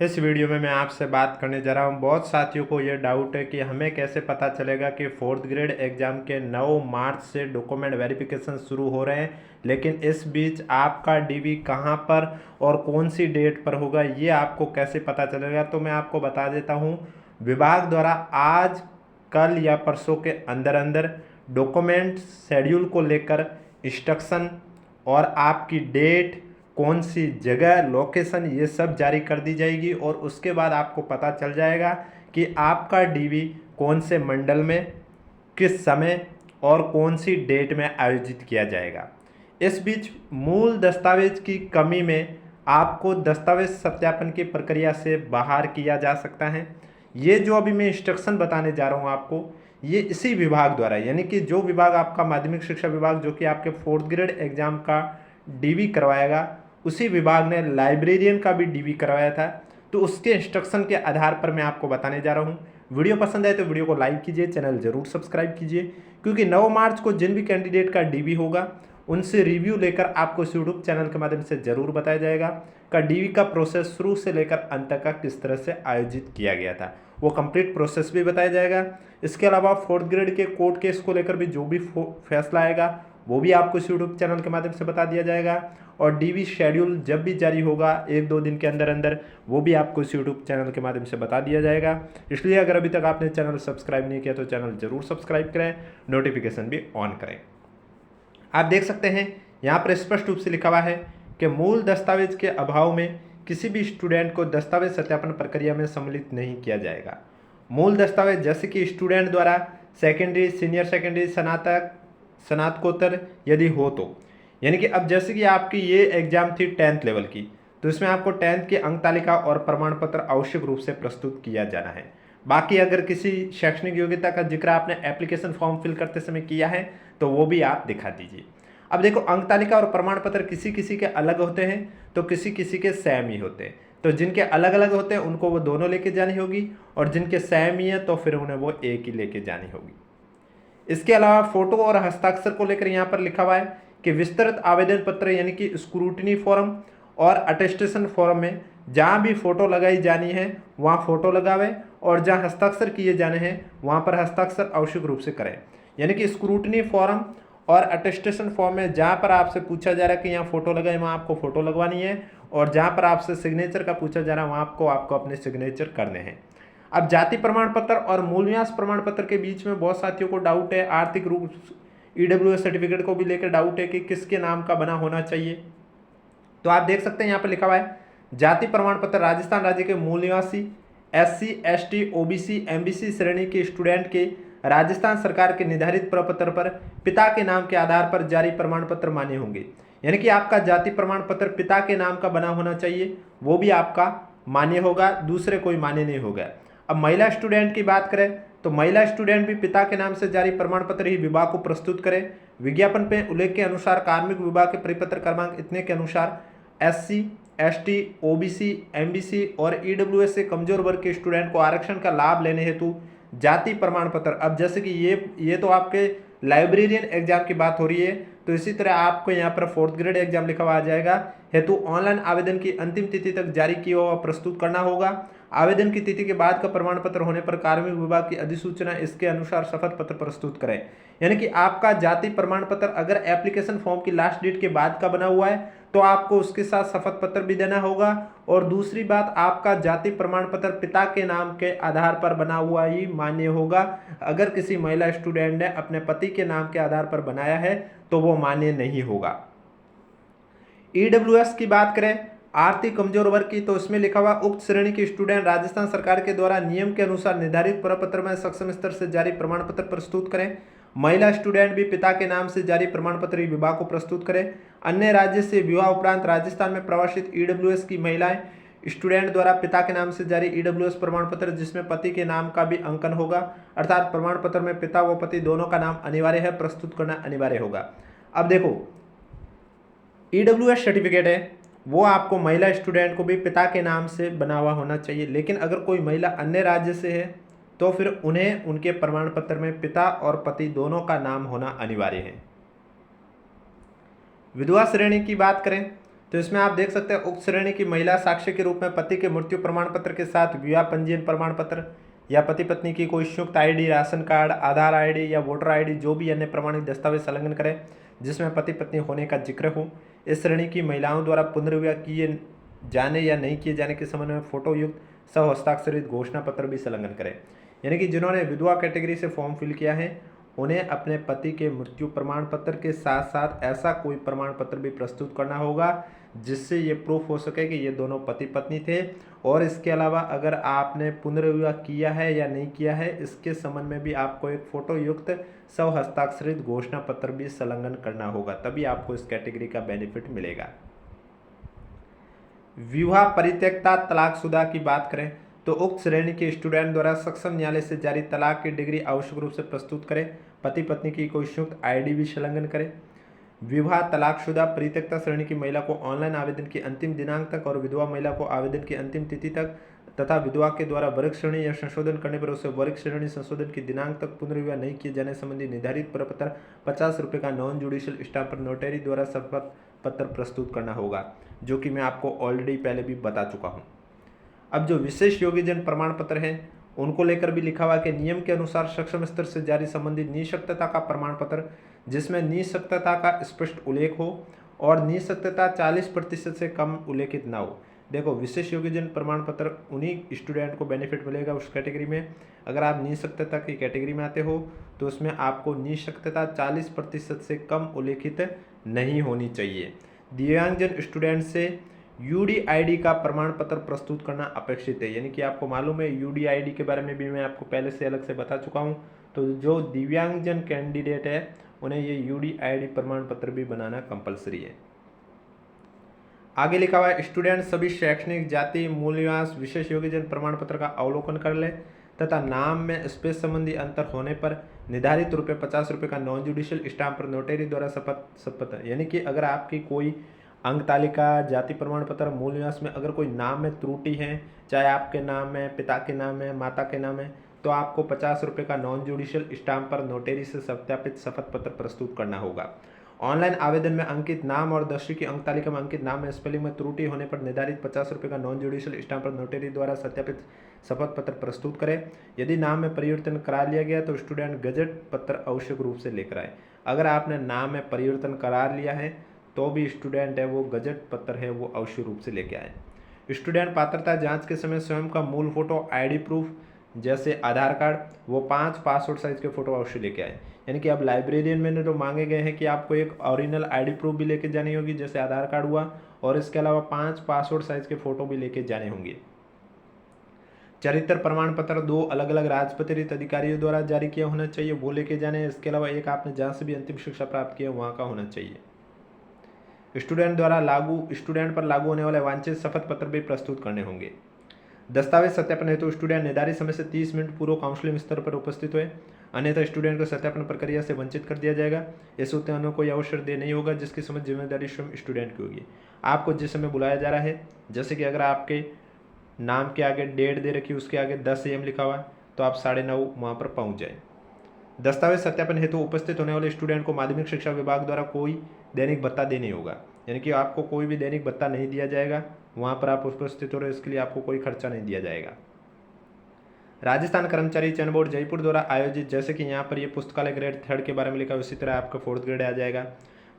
इस वीडियो में मैं आपसे बात करने जा रहा हूं। बहुत साथियों को ये डाउट है कि हमें कैसे पता चलेगा कि फोर्थ ग्रेड एग्जाम के 9 मार्च से डॉक्यूमेंट वेरिफिकेशन शुरू हो रहे हैं, लेकिन इस बीच आपका डीवी कहां पर और कौन सी डेट पर होगा ये आपको कैसे पता चलेगा। तो मैं आपको बता देता हूं, विभाग द्वारा आज, कल या परसों के अंदर अंदर डॉक्यूमेंट शेड्यूल को लेकर इंस्ट्रक्शन और आपकी डेट, कौन सी जगह, लोकेशन, ये सब जारी कर दी जाएगी और उसके बाद आपको पता चल जाएगा कि आपका डीवी कौन से मंडल में, किस समय और कौन सी डेट में आयोजित किया जाएगा। इस बीच मूल दस्तावेज की कमी में आपको दस्तावेज सत्यापन की प्रक्रिया से बाहर किया जा सकता है। ये जो अभी मैं इंस्ट्रक्शन बताने जा रहा हूँ आपको, ये इसी विभाग द्वारा, यानी कि जो विभाग आपका माध्यमिक शिक्षा विभाग जो कि आपके फोर्थ ग्रेड एग्जाम का डीवी करवाएगा, उसी विभाग ने लाइब्रेरियन का भी डीवी करवाया था। तो उसके इंस्ट्रक्शन के आधार पर मैं आपको बताने जा रहा हूँ। वीडियो पसंद आए तो वीडियो को लाइक कीजिए, चैनल जरूर सब्सक्राइब कीजिए, क्योंकि 9 मार्च को जिन भी कैंडिडेट का डीवी होगा उनसे रिव्यू लेकर आपको इस यूट्यूब चैनल के माध्यम से जरूर बताया जाएगा का डीवी का प्रोसेस शुरू से लेकर अंत तक का किस तरह से आयोजित किया गया था, वो कंप्लीट प्रोसेस भी बताया जाएगा। इसके अलावा फोर्थ ग्रेड के कोर्ट केस को लेकर भी जो भी फैसला आएगा वो भी आपको इस यूट्यूब चैनल के माध्यम से बता दिया जाएगा। और डीवी शेड्यूल जब भी जारी होगा 1-2 दिन के अंदर अंदर, वो भी आपको इस यूट्यूब चैनल के माध्यम से बता दिया जाएगा। इसलिए अगर अभी तक आपने चैनल सब्सक्राइब नहीं किया तो चैनल जरूर सब्सक्राइब करें, नोटिफिकेशन भी ऑन करें। आप देख सकते हैं यहाँ पर स्पष्ट रूप से लिखा हुआ है कि मूल दस्तावेज के अभाव में किसी भी स्टूडेंट को दस्तावेज सत्यापन प्रक्रिया में सम्मिलित नहीं किया जाएगा। मूल दस्तावेज जैसे कि स्टूडेंट द्वारा सेकेंडरी, सीनियर सेकेंडरी, स्नातक, स्नातकोत्तर यदि हो तो, यानी कि अब जैसे कि आपकी ये एग्जाम थी 10th लेवल की, तो इसमें आपको 10th की अंक तालिका और प्रमाण पत्र आवश्यक रूप से प्रस्तुत किया जाना है। बाकी अगर किसी शैक्षणिक योग्यता का जिक्र आपने एप्लीकेशन फॉर्म फिल करते समय किया है तो वो भी आप दिखा दीजिए। अब देखो, अंक तालिका और प्रमाण पत्र किसी किसी के अलग होते हैं तो किसी किसी के सेम ही होते हैं। तो जिनके अलग अलग होते हैं उनको वो दोनों लेके जानी होगी, और जिनके सेम ही है तो फिर उन्हें वो एक ही लेके जानी होगी। इसके अलावा फोटो और हस्ताक्षर को लेकर यहाँ पर लिखा हुआ है कि विस्तृत आवेदन पत्र यानी कि स्क्रूटनी फॉर्म और अटेस्टेशन फॉर्म में जहाँ भी फोटो लगाई जानी है वहाँ फोटो लगावे, और जहाँ हस्ताक्षर किए जाने हैं वहाँ पर हस्ताक्षर आवश्यक रूप से करें। यानी कि स्क्रूटनी फॉर्म और अटेस्टेशन फॉर्म में जहाँ पर आपसे पूछा जा रहा है कि यहाँ फोटो लगाए, वहाँ आपको फोटो लगवानी है, और जहाँ पर आपसे सिग्नेचर का पूछा जा रहा है वहाँ आपको अपने सिग्नेचर करने हैं। अब जाति प्रमाण पत्र और मूल निवास प्रमाण पत्र के बीच में बहुत साथियों को डाउट है, आर्थिक रूप ईडब्ल्यूएस सर्टिफिकेट को भी लेकर डाउट है कि किसके नाम का बना होना चाहिए। तो आप देख सकते हैं यहाँ पर लिखा हुआ है, जाति प्रमाण पत्र राजस्थान राज्य के मूल निवासी SC, ST, OBC, MBC श्रेणी के स्टूडेंट के राजस्थान सरकार के निर्धारित प्रपत्र पर पिता के नाम के आधार पर जारी प्रमाण पत्र मान्य होंगे। यानी कि आपका जाति प्रमाण पत्र पिता के नाम का बना होना चाहिए, वो भी आपका मान्य होगा, दूसरे कोई मान्य नहीं होगा। अब महिला स्टूडेंट की बात करें तो महिला स्टूडेंट भी पिता के नाम से जारी प्रमाण पत्र ही विभाग को प्रस्तुत करें। विज्ञापन पे उल्लेख के अनुसार कार्मिक विभाग के परिपत्र क्रमांक इतने के अनुसार SC, ST, OBC, MBC और EWS से कमजोर वर्ग के स्टूडेंट को आरक्षण का लाभ लेने हेतु जाति प्रमाण पत्र, अब जैसे कि ये तो आपके लाइब्रेरियन एग्जाम की बात हो रही है, तो इसी तरह आपको यहाँ पर फोर्थ ग्रेड एग्जाम लिखा हुआ आ जाएगा, हेतु ऑनलाइन आवेदन की अंतिम तिथि तक जारी किया हुआ प्रस्तुत करना होगा। आवेदन की तिथि के बाद का प्रमाण पत्र होने पर कार्मिक विभाग की अधिसूचना इसके अनुसार शपथ पत्र प्रस्तुत करें। यानी कि आपका जाति प्रमाण पत्र अगर एप्लीकेशन फॉर्म की लास्ट डेट के बाद का बना हुआ है तो आपको उसके साथ शपथ पत्र भी देना होगा। और दूसरी बात, आपका जाति प्रमाण पत्र पिता के नाम के आधार पर बना हुआ ही मान्य होगा। अगर किसी महिला स्टूडेंट ने अपने पति के नाम के आधार पर बनाया है तो वो मान्य नहीं होगा। EWS की बात करें, आर्थिक कमजोर वर्ग की, तो इसमें लिखा हुआ उक्त श्रेणी के स्टूडेंट राजस्थान सरकार के द्वारा नियम के अनुसार निर्धारित प्रपत्र में सक्षम स्तर से जारी प्रमाण पत्र प्रस्तुत करें। महिला स्टूडेंट भी पिता के नाम से जारी प्रमाण पत्र विभाग को प्रस्तुत करें। अन्य राज्य से विवाह उपरांत राजस्थान में प्रवासित EWS की महिलाएं स्टूडेंट द्वारा पिता के नाम से जारी EWS प्रमाण पत्र जिसमें पति के नाम का भी अंकन होगा, अर्थात प्रमाण पत्र में पिता व पति दोनों का नाम अनिवार्य है, प्रस्तुत करना अनिवार्य होगा। अब देखो, EWS सर्टिफिकेट है वो आपको महिला स्टूडेंट को भी पिता के नाम से बना हुआ होना चाहिए, लेकिन अगर कोई महिला अन्य राज्य से है तो फिर उन्हें उनके प्रमाण पत्र में पिता और पति दोनों का नाम होना अनिवार्य है। विधवा श्रेणी की बात करें तो इसमें आप देख सकते हैं उक्त श्रेणी की महिला साक्ष्य के रूप में पति के मृत्यु प्रमाण पत्र के साथ विवाह पंजीयन प्रमाण पत्र या पति पत्नी की कोई संयुक्त आईडी, राशन कार्ड, आधार आईडी या वोटर आईडी जो भी अन्य प्रमाणित दस्तावेज संलग्न करें जिसमें पति पत्नी होने का जिक्र हो। इस श्रेणी की महिलाओं द्वारा पुनर्विवाह किए जाने या नहीं किए जाने के संबंध में फोटो युक्त हस्ताक्षरित घोषणा पत्र भी संलग्न करें। यानी कि जिन्होंने विधवा कैटेगरी से फॉर्म फिल किया है उन्हें अपने पति के मृत्यु प्रमाण पत्र के साथ साथ ऐसा कोई प्रमाण पत्र भी प्रस्तुत करना होगा जिससे ये प्रूफ हो सके कि ये दोनों पति पत्नी थे। और इसके अलावा अगर आपने पुनर्विवाह किया है या नहीं किया है इसके संबंध में भी आपको एक फोटो युक्त हस्ताक्षरित घोषणा पत्र भी संलग्न करना होगा, तभी आपको इस कैटेगरी का बेनिफिट मिलेगा। विवाह परित्यक्ता तलाकशुदा की बात करें तो उक्त श्रेणी के स्टूडेंट द्वारा सक्षम न्यायालय से जारी तलाक की डिग्री आवश्यक रूप से प्रस्तुत करें। पति पत्नी की कोई संयुक्त आईडी भी संलग्न करें। विवाह तलाकशुदा परित्यक्ता श्रेणी की महिला को ऑनलाइन आवेदन की अंतिम दिनांक तक और विधवा महिला को आवेदन की अंतिम तिथि तक तथा विधवा के द्वारा वर्ग श्रेणी या संशोधन करने पर उसे वर्ग श्रेणी संशोधन की दिनांक तक पुनर्विवाह नहीं किए जाने संबंधी निर्धारित प्रपत्र 50 रुपये का नॉन जुडिशियल स्टाम्प पर नोटरी द्वारा शपथ पत्र प्रस्तुत करना होगा, जो कि मैं आपको ऑलरेडी पहले भी बता चुका हूँ। अब जो विशेष योग्यजन प्रमाण पत्र है उनको लेकर भी लिखा हुआ कि नियम के अनुसार सक्षम स्तर से जारी संबंधित निःशक्तता का प्रमाण पत्र जिसमें निःशक्तता का स्पष्ट उल्लेख हो और निःशक्तता 40% से कम उल्लेखित ना हो। देखो, विशेष योग्यजन प्रमाण पत्र उन्हीं स्टूडेंट को बेनिफिट मिलेगा उस कैटेगरी में। अगर आप निःशक्तता की कैटेगरी में आते हो तो उसमें आपको निःशक्तता 40% से कम उल्लेखित नहीं होनी चाहिए। दिव्यांगजन स्टूडेंट से यूडीआईडी का प्रमाण पत्र प्रस्तुत करना अपेक्षित है। यानी कि आपको मालूम है यूडीआईडी के बारे में भी मैं आपको पहले से अलग से बता चुका हूँ। तो जो दिव्यांगजन कैंडिडेट है उन्हें ये यूडीआईडी प्रमाण पत्र भी बनाना कंपलसरी है। आगे लिखा हुआ है स्टूडेंट सभी शैक्षणिक, जाति, मूल निवास, विशेष योग्यजन प्रमाण पत्र का अवलोकन कर ले तथा नाम में स्पेस संबंधी अंतर होने पर निर्धारित रुपये 50 रुपये का नॉन जुडिशियल स्टाम्प पर नोटरी द्वारा शपथ। यानी कि अगर आपकी कोई अंक तालिका, जाति प्रमाण पत्र, मूल निवास में अगर कोई नाम में त्रुटि है, चाहे आपके नाम है, पिता के नाम है, माता के नाम है, तो आपको 50 रुपये का नॉन जुडिशियल स्टाम्प पर नोटरी से सत्यापित शपथ पत्र प्रस्तुत करना होगा। ऑनलाइन आवेदन में अंकित नाम और 10वीं की अंक तालिका में अंकित नाम में स्पेलिंग में त्रुटि होने पर निर्धारित 50 रुपये का नॉन जुडिशियल स्टाम्प पर नोटरी द्वारा सत्यापित शपथ पत्र प्रस्तुत करें। यदि नाम में परिवर्तन करा लिया गया तो स्टूडेंट गजट पत्र आवश्यक रूप से लेकर आए। अगर आपने नाम में परिवर्तन करा लिया है तो भी स्टूडेंट है वो गजट पत्र है वो आवश्यक रूप से लेके आए। स्टूडेंट पात्रता जांच के समय स्वयं का मूल फोटो, आईडी प्रूफ जैसे आधार कार्ड, वो 5 पासपोर्ट साइज के फोटो अवश्य लेके आए। यानी कि अब लाइब्रेरियन में जो मांगे गए हैं कि आपको एक ओरिजिनल आईडी प्रूफ भी लेके जानी होगी जैसे आधार कार्ड हुआ, और इसके अलावा 5 पासपोर्ट साइज के फोटो भी लेके जाने होंगे। चरित्र प्रमाण पत्र 2 अलग अलग राजपत्रित अधिकारियों द्वारा जारी किया होना चाहिए, वो लेके जाने। इसके अलावा एक आपने जहाँ से भी अंतिम शिक्षा प्राप्त किया वहाँ का होना चाहिए। स्टूडेंट पर लागू होने वाले वांछित शपथ पत्र भी प्रस्तुत करने होंगे। दस्तावेज सत्यापन हेतु स्टूडेंट निर्धारित समय से 30 मिनट पूर्व काउंसलिंग स्तर पर उपस्थित हुए, अन्यथा स्टूडेंट को सत्यापन प्रक्रिया से वंचित कर दिया जाएगा। इस उत्तर कोई अवसर दे नहीं होगा जिसकी समझ जिम्मेदारी स्वयं स्टूडेंट की होगी। आपको जिस समय बुलाया जा रहा है, जैसे कि अगर आपके नाम के आगे डेट दे रखी उसके आगे 10 AM लिखा हुआ है तो आप 9:30 वहाँ पर पहुँच जाए। दस्तावेज सत्यापन हेतु उपस्थित होने वाले स्टूडेंट को माध्यमिक शिक्षा विभाग द्वारा कोई दैनिक भत्ता देनी होगा। यानी कि आपको कोई भी दैनिक भत्ता नहीं दिया जाएगा, वहाँ पर आप उपस्थित हो रहे इसके लिए आपको कोई खर्चा नहीं दिया जाएगा। राजस्थान कर्मचारी चयन बोर्ड जयपुर द्वारा आयोजित, जैसे कि यहाँ पर ये पुस्तकालय ग्रेड 3 के बारे में लिखा है, उसी तरह आपका 4th ग्रेड आ जाएगा।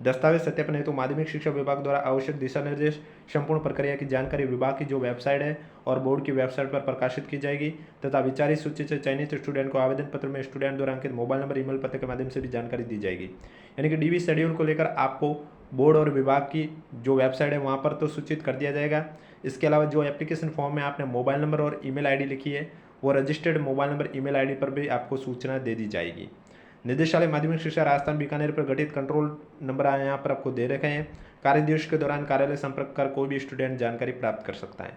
दस्तावेज सत्यापन हेतु माध्यमिक शिक्षा विभाग द्वारा आवश्यक दिशा निर्देश, संपूर्ण प्रक्रिया की जानकारी विभाग की जो वेबसाइट है और बोर्ड की वेबसाइट पर प्रकाशित की जाएगी तथा विचारित सूची से चयनित स्टूडेंट को आवेदन पत्र में स्टूडेंट द्वारा अंकित मोबाइल नंबर, ईमेल पते के माध्यम से भी जानकारी दी जाएगी। यानी कि डीवी शेड्यूल को लेकर आपको बोर्ड और विभाग की जो वेबसाइट है वहाँ पर तो सूचित कर दिया जाएगा। इसके अलावा जो एप्लीकेशन फॉर्म में आपने मोबाइल नंबर और ईमेल आईडी लिखी है वो registered mobile number, email ID पर भी आपको सूचना दे दी जाएगी। निदेशालय माध्यमिक शिक्षा राजस्थान बीकानेर पर गठित कंट्रोल नंबर यहाँ पर आपको दे रखे हैं। कार्य दिवस के दौरान कार्यालय संपर्क कर कोई भी स्टूडेंट जानकारी प्राप्त कर सकता है।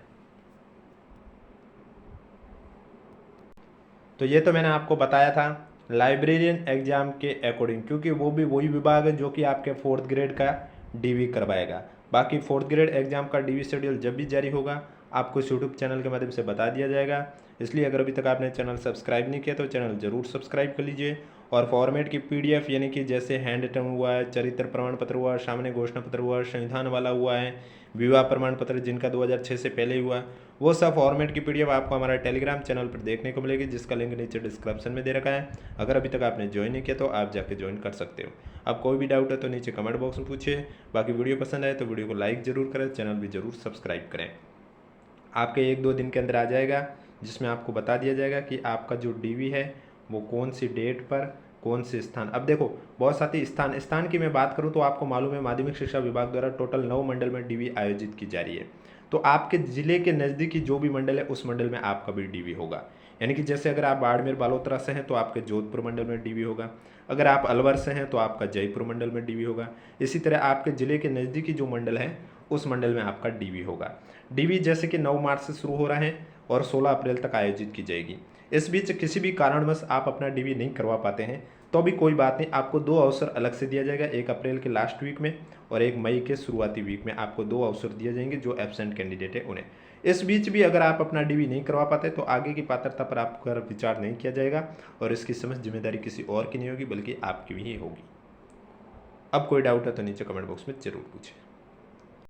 तो ये तो मैंने आपको बताया था लाइब्रेरियन एग्जाम के अकॉर्डिंग, क्योंकि वो भी वही विभाग है जो कि आपके 4th ग्रेड का डीवी करवाएगा। बाकी 4th ग्रेड एग्जाम का डीवी शेड्यूल जब भी जारी होगा आपको इस यूट्यूब चैनल के माध्यम से बता दिया जाएगा। इसलिए अगर अभी तक आपने चैनल सब्सक्राइब नहीं किया तो चैनल ज़रूर सब्सक्राइब कर लीजिए। और फॉर्मेट की PDF यानी कि जैसे हैंड रिटन हुआ है, चरित्र प्रमाण पत्र हुआ, सामान्य घोषणा पत्र हुआ, संविधान वाला हुआ है, विवाह प्रमाण पत्र जिनका 2006 से पहले हुआ, वो सब फॉर्मेट की पीडीएफ आपको हमारा टेलीग्राम चैनल पर देखने को मिलेगी, जिसका लिंक नीचे डिस्क्रिप्शन में दे रखा है। अगर अभी तक आपने ज्वाइन नहीं किया तो आप जाके ज्वाइन कर सकते हो। अब कोई भी डाउट है तो नीचे कमेंट बॉक्स में पूछिए। बाकी वीडियो पसंद आए तो वीडियो को लाइक ज़रूर करें, चैनल भी ज़रूर सब्सक्राइब करें। आपके 1-2 दिन के अंदर आ जाएगा, जिसमें आपको बता दिया जाएगा कि आपका जो डीवी है वो कौन सी डेट पर कौन से स्थान। अब देखो बहुत साथी स्थान की मैं बात करूं तो आपको मालूम है माध्यमिक शिक्षा विभाग द्वारा टोटल 9 मंडल में डीवी आयोजित की जा रही है। तो आपके ज़िले के नज़दीकी जो भी मंडल है उस मंडल में आपका भी डीवी होगा। यानी कि जैसे अगर आप बाड़मेर बालोतरा से हैं तो आपके जोधपुर मंडल में डीवी होगा, अगर आप अलवर से हैं तो आपका जयपुर मंडल में डीवी होगा। इसी तरह आपके ज़िले के नज़दीकी जो मंडल है उस मंडल में आपका डीवी होगा। डीवी जैसे कि 9 मार्च से शुरू हो रहा है और 16 अप्रैल तक आयोजित की जाएगी। इस बीच किसी भी कारणवश आप अपना डीवी नहीं करवा पाते हैं तो भी कोई बात नहीं, आपको 2 अवसर अलग से दिया जाएगा। 1 अप्रैल के लास्ट वीक में और 1 मई के शुरुआती वीक में आपको 2 अवसर दिए जाएंगे जो एब्सेंट कैंडिडेट है उन्हें। इस बीच भी अगर आप अपना डीवी नहीं करवा पाते तो आगे की पात्रता पर आपका विचार नहीं किया जाएगा और इसकी समस्त जिम्मेदारी किसी और की नहीं होगी बल्कि आपकी भी ही होगी। अब कोई डाउट है तो नीचे कमेंट बॉक्स में जरूर पूछें।